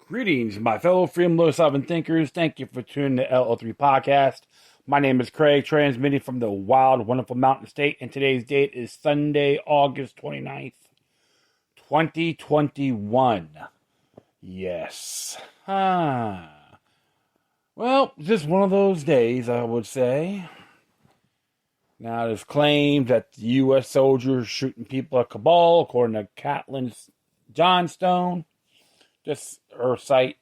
Greetings, my fellow freedom low sovereign thinkers. Thank you for tuning to LO3 Podcast. My name is Craig, transmitting from the wild, wonderful Mountain State, and today's date is Sunday, August 29th, 2021. Yes. Well, just one of those days, I would say. Now, there's claims that the U.S. soldiers shooting people at Kabul, according to Caitlin Johnstone. Just her site.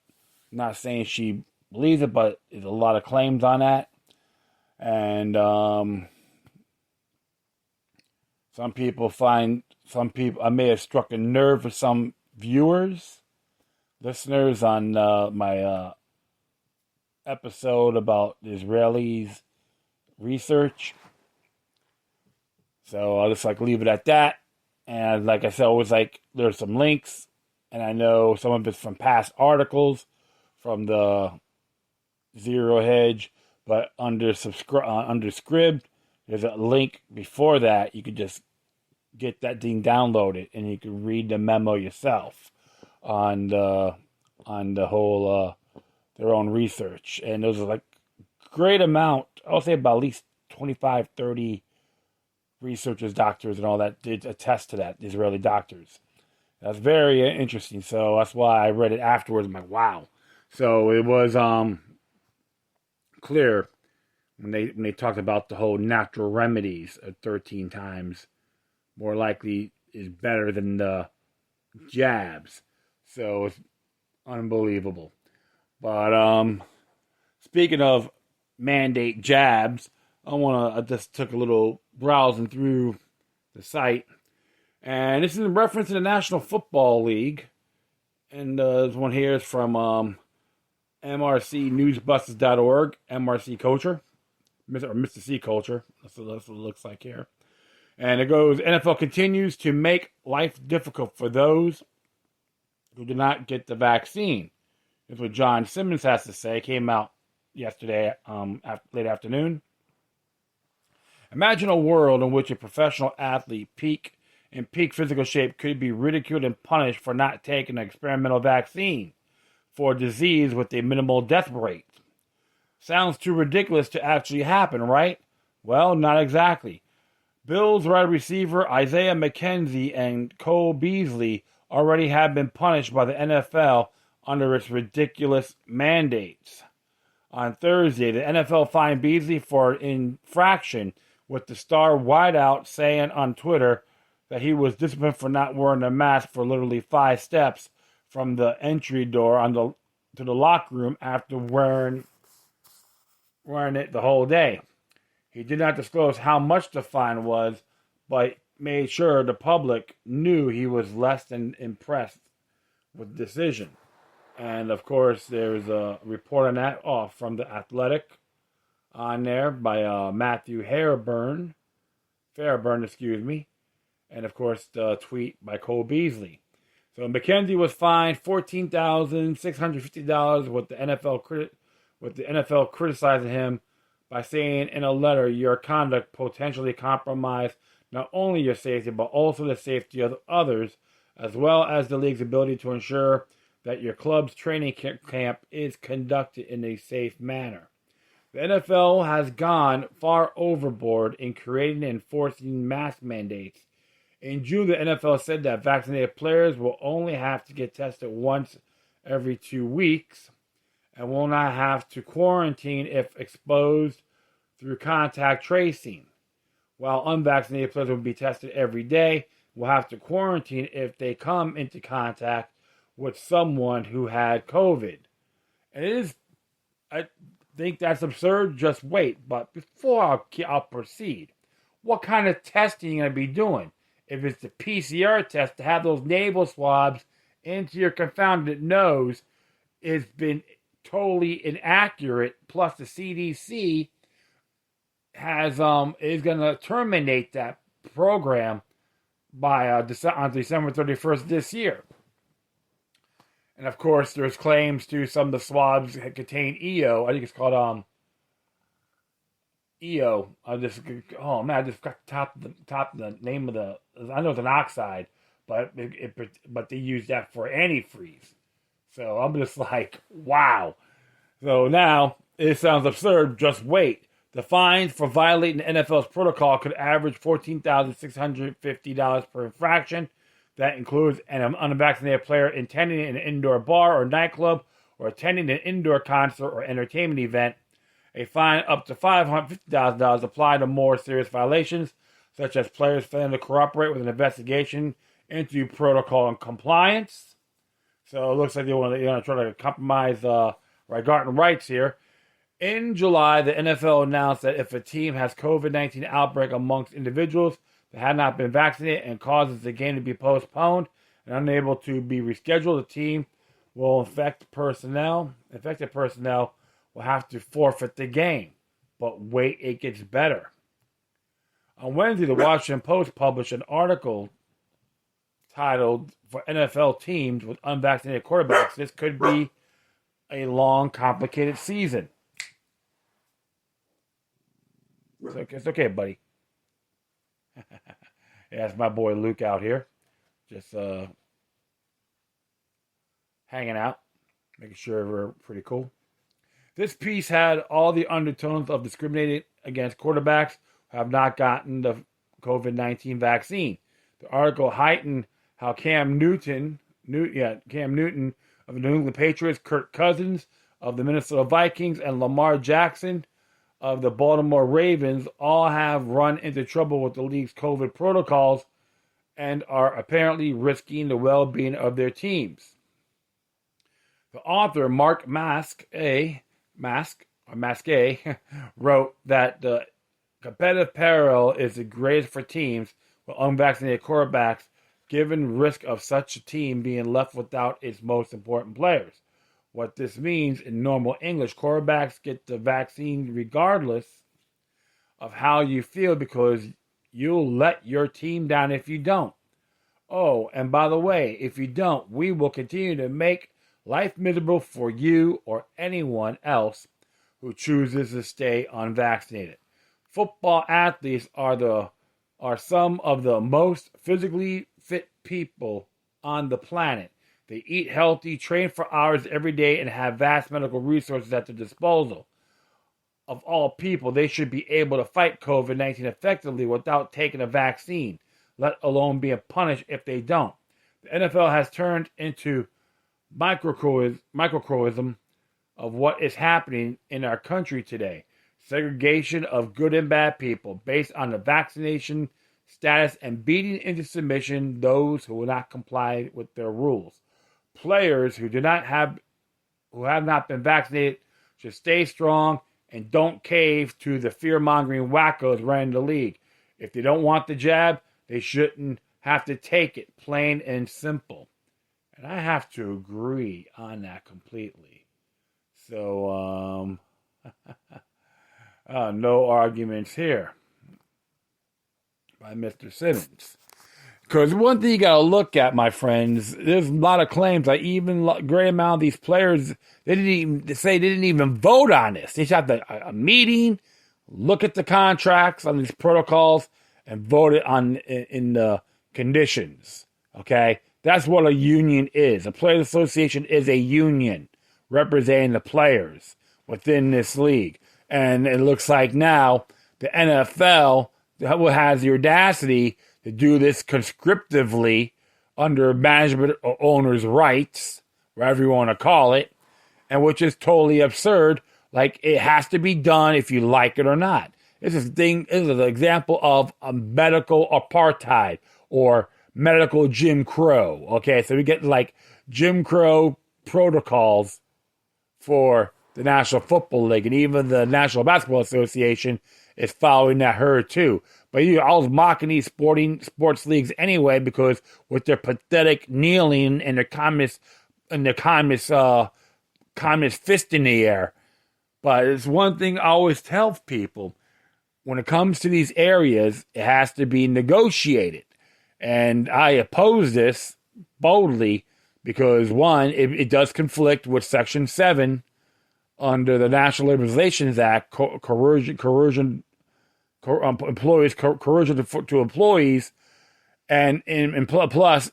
Not saying she believes it, but there's a lot of claims on that. And I may have struck a nerve with some viewers, listeners on my episode about the Israelis' research. So I'll just leave it at that. And like I said, always there's some links. And I know some of it's from past articles from the Zero Hedge, but under Scribd, there's a link before that. You could just get that thing downloaded, and you can read the memo yourself on the whole their own research. And those are great amount. I'll say about at least 25, 30 researchers, doctors, and all that did attest to that. Israeli doctors. That's very interesting. So that's why I read it afterwards. I'm like, wow. So it was clear when they talked about the whole natural remedies 13 times more likely is better than the jabs. So it's unbelievable. But speaking of mandate jabs, I just took a little browsing through the site. And this is in reference to the National Football League. And this one here is from MRCNewsbusters.org, MRC Culture, or Mr. C Culture. That's what it looks like here. And it goes, NFL continues to make life difficult for those who do not get the vaccine. That's what John Simmons has to say. It came out yesterday, late afternoon. Imagine a world in which a professional athlete in peak physical shape could be ridiculed and punished for not taking an experimental vaccine for a disease with a minimal death rate. Sounds too ridiculous to actually happen, right? Well, not exactly. Bills wide receiver Isaiah McKenzie and Cole Beasley already have been punished by the NFL under its ridiculous mandates. On Thursday, the NFL fined Beasley for an infraction, with the star wideout saying on Twitter that he was disciplined for not wearing a mask for literally 5 steps from the entry door to the locker room after wearing it the whole day. He did not disclose how much the fine was, but made sure the public knew he was less than impressed with the decision. And of course, there's a report on that from The Athletic on there by Matthew Fairburn, and of course the tweet by Cole Beasley. So McKenzie was fined $14,650 with the NFL criticizing him by saying in a letter, your conduct potentially compromised not only your safety but also the safety of others, as well as the league's ability to ensure that your club's training camp is conducted in a safe manner. The NFL has gone far overboard in creating and enforcing mask mandates. In June, the NFL said that vaccinated players will only have to get tested once every 2 weeks and will not have to quarantine if exposed through contact tracing, while unvaccinated players will be tested every day, will have to quarantine if they come into contact with someone who had COVID. And I think that's absurd. Just wait. But before I'll proceed, what kind of testing are you going to be doing? If it's the PCR test, to have those nasal swabs into your confounded nose has been totally inaccurate. Plus, the CDC is going to terminate that program by on December 31st this year. And of course, there's claims to some of the swabs that contain EO. I think it's called EO. I just got the name of the. I know it's an oxide, but they use that for antifreeze. So I'm just like, wow. So now, it sounds absurd. Just wait. The fines for violating the NFL's protocol could average $14,650 per infraction. That includes an unvaccinated player attending an indoor bar or nightclub or attending an indoor concert or entertainment event. A fine up to $550,000 applied to more serious violations, such as players failing to cooperate with an investigation into protocol and compliance. So it looks like they want to try to compromise regarding rights here. In July, the NFL announced that if a team has COVID-19 outbreak amongst individuals that had not been vaccinated and causes the game to be postponed and unable to be rescheduled, the team will affected personnel will have to forfeit the game. But wait, it gets better. On Wednesday, the Washington Post published an article titled, "For NFL teams with unvaccinated quarterbacks, this could be a long, complicated season." It's okay, buddy. Yeah, that's my boy Luke out here. Just hanging out, making sure we're pretty cool. This piece had all the undertones of discriminating against quarterbacks who have not gotten the COVID-19 vaccine. The article heightened how Cam Newton of the New England Patriots, Kirk Cousins of the Minnesota Vikings, and Lamar Jackson of the Baltimore Ravens all have run into trouble with the league's COVID protocols and are apparently risking the well-being of their teams. The author, Mark Maske, wrote that the competitive peril is the greatest for teams with unvaccinated quarterbacks, given risk of such a team being left without its most important players. What this means in normal English, quarterbacks get the vaccine regardless of how you feel because you'll let your team down if you don't. Oh, and by the way, if you don't, we will continue to make life miserable for you or anyone else who chooses to stay unvaccinated. Football athletes are some of the most physically fit people on the planet. They eat healthy, train for hours every day, and have vast medical resources at their disposal. Of all people, they should be able to fight COVID-19 effectively without taking a vaccine, let alone being punished if they don't. The NFL has turned into microcosm of what is happening in our country today. Segregation of good and bad people based on the vaccination status and beating into submission those who will not comply with their rules. Players who have not been vaccinated should stay strong and don't cave to the fear-mongering wackos running the league. If they don't want the jab, they shouldn't have to take it, plain and simple. And I have to agree on that completely. So, no arguments here by Mr. Simmons. Because one thing you got to look at, my friends, there's a lot of claims. Like even a great amount of these players, they didn't even vote on this. They just had a meeting, look at the contracts on these protocols, and vote it on in the conditions. Okay, that's what a union is. A players' association is a union representing the players within this league. And it looks like now the NFL has the audacity to do this conscriptively under management or owner's rights, whatever you want to call it, and which is totally absurd. Like, it has to be done if you like it or not. This is an example of a medical apartheid or medical Jim Crow. Okay, so we get like Jim Crow protocols for the National Football League, and even the National Basketball Association is following that herd too. But I was mocking these sports leagues anyway because with their pathetic kneeling and their communist fist in the air. But it's one thing I always tell people: when it comes to these areas, it has to be negotiated, and I oppose this boldly because one, it does conflict with Section 7 under the Nationalizations Act, coercion to employees, and plus,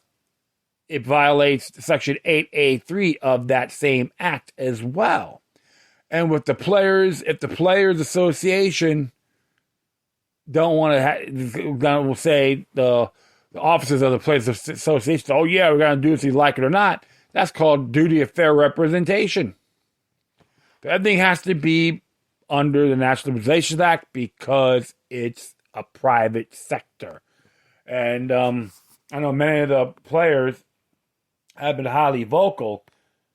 it violates Section 8A3 of that same act as well. And with the players, if the Players Association don't want to will say the officers of the Players Association, oh yeah, we're going to do this, you like it or not. That's called duty of fair representation. Everything has to be under the Nationalizations Act because it's a private sector. And I know many of the players have been highly vocal.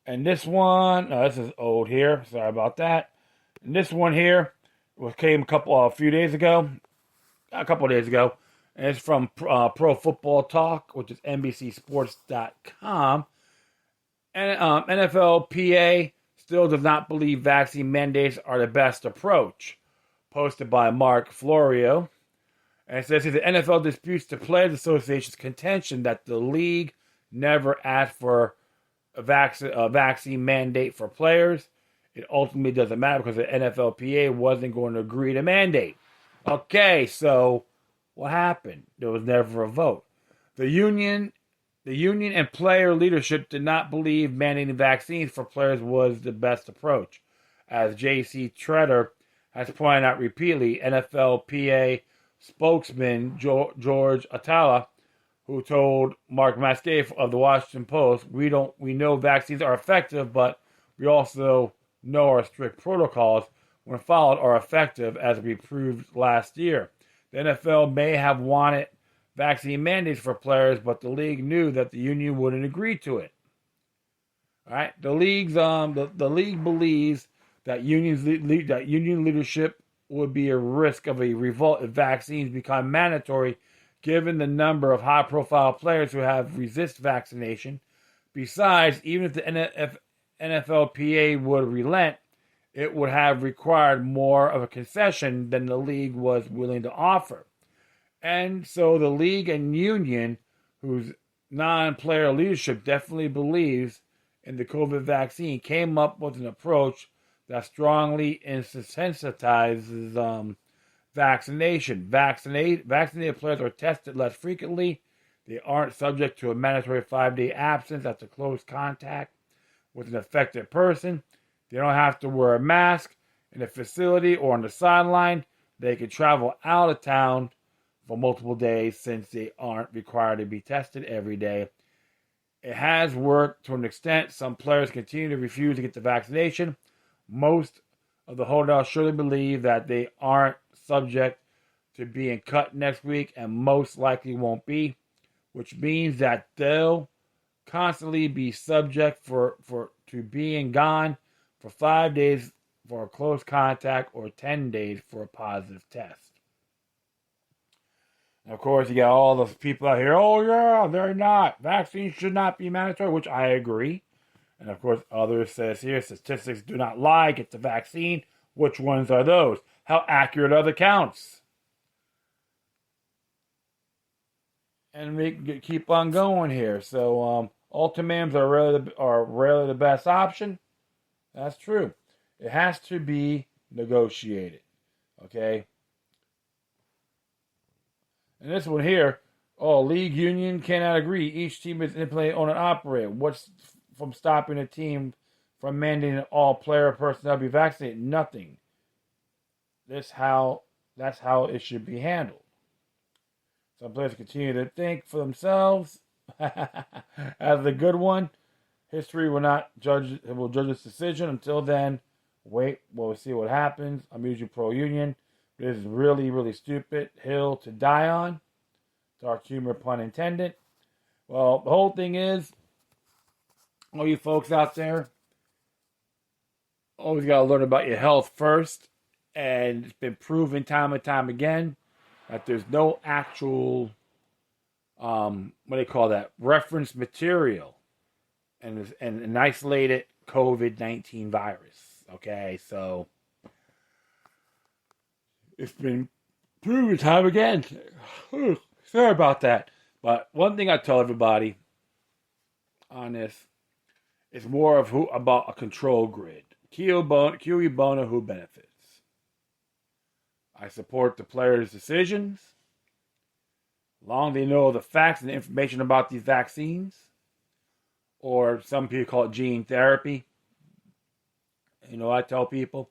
And this one, this is old here. Sorry about that. And this one here came a few days ago. A couple of days ago. And it's from Pro Football Talk, which is NBCSports.com. And NFLPA still does not believe vaccine mandates are the best approach. Posted by Mark Florio. And it says here the NFL disputes the Players Association's contention that the league never asked for a vaccine mandate for players. It ultimately doesn't matter because the NFLPA wasn't going to agree to mandate. Okay, so what happened? There was never a vote. The union and player leadership did not believe mandating vaccines for players was the best approach. As J.C. Treader has pointed out repeatedly, NFLPA spokesman George Atala, who told Mark Masquet of the Washington Post, we know vaccines are effective, but we also know our strict protocols, when followed, are effective, as we proved last year. The NFL may have wanted vaccine mandates for players, but the league knew that the union wouldn't agree to it. All right, the league believes that union leadership would be a risk of a revolt if vaccines become mandatory, given the number of high-profile players who have resist vaccination. Besides, even if the NFLPA would relent, it would have required more of a concession than the league was willing to offer. And so the league and union, whose non-player leadership definitely believes in the COVID vaccine, came up with an approach that strongly insensitizes vaccination. Vaccinated players are tested less frequently. They aren't subject to a mandatory 5-day absence after close contact with an affected person. They don't have to wear a mask in a facility or on the sideline. They can travel out of town for multiple days since they aren't required to be tested every day. It has worked to an extent. Some players continue to refuse to get the vaccination. Most of the holdouts surely believe that they aren't subject to being cut next week and most likely won't be, which means that they'll constantly be subject to being gone for 5 days for a close contact or 10 days for a positive test. And of course, you got all those people out here, oh yeah, they're not. Vaccines should not be mandatory, which I agree. And of course, others says here, statistics do not lie, get the vaccine. Which ones are those? How accurate are the counts? And we keep on going here. So, ultimatums are rarely the best option. That's true. It has to be negotiated. Okay? And this one here, league union cannot agree. Each team is independently owned and operated. What's from stopping a team from mandating all player personnel be vaccinated? Nothing. That's how it should be handled. Some players continue to think for themselves as the good one. History will judge this decision. Until then, we'll see what happens. I'm usually pro-union. This is really, really stupid hill to die on. Dark humor, pun intended. Well, the whole thing is, all you folks out there, always got to learn about your health first. And it's been proven time and time again that there's no actual, reference material and an isolated COVID-19 virus. Okay, so it's been proven time again. Sorry about that. But one thing I tell everybody on this is more of about a control grid. Cui bono, who benefits? I support the players' decisions. Long they know the facts and the information about these vaccines. or some people call it gene therapy. You know, I tell people,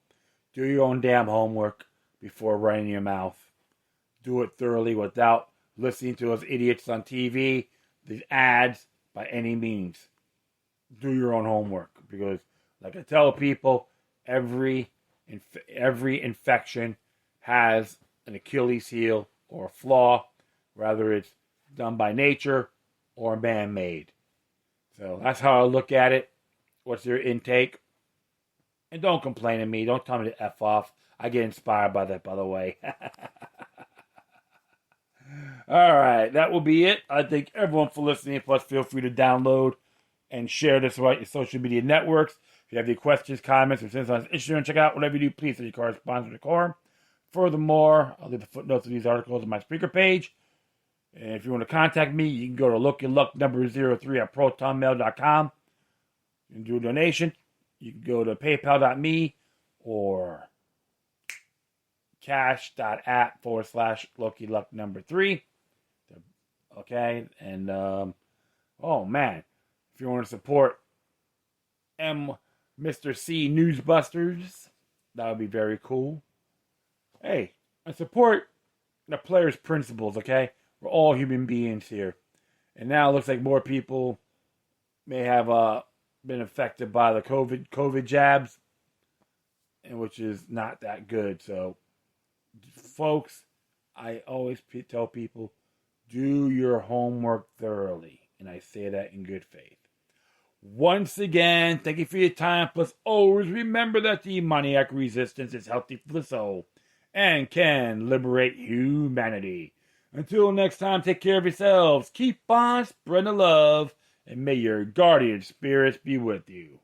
do your own damn homework before running your mouth. Do it thoroughly without listening to those idiots on TV, these ads, by any means. Do your own homework, because, like I tell people, every infection has an Achilles heel or a flaw, whether it's done by nature or man-made. So that's how I look at it. What's your intake? And don't complain to me. Don't tell me to F off. I get inspired by that, by the way. All right, that will be it. I thank everyone for listening. Plus, feel free to download and share this throughout your social media networks. If you have any questions, comments, or send us on issue and check out whatever you do, please send your correspondence to Decorum. Furthermore, I'll leave the footnotes of these articles on my speaker page. And if you want to contact me, you can go to lookyourluck number 03 at protonmail.com. You can do a donation. You can go to paypal.me or cash.app/LookYouLuck number 3. Okay, and oh man, if you want to support Mr. C Newsbusters, that would be very cool. Hey, I support the players' principles, okay? We're all human beings here. And now it looks like more people may have been affected by the COVID jabs, and which is not that good. So, folks, I always tell people, do your homework thoroughly. And I say that in good faith. Once again, thank you for your time. Plus, always remember that demoniac resistance is healthy for the soul and can liberate humanity. Until next time, take care of yourselves. Keep on spreading the love. And may your guardian spirits be with you.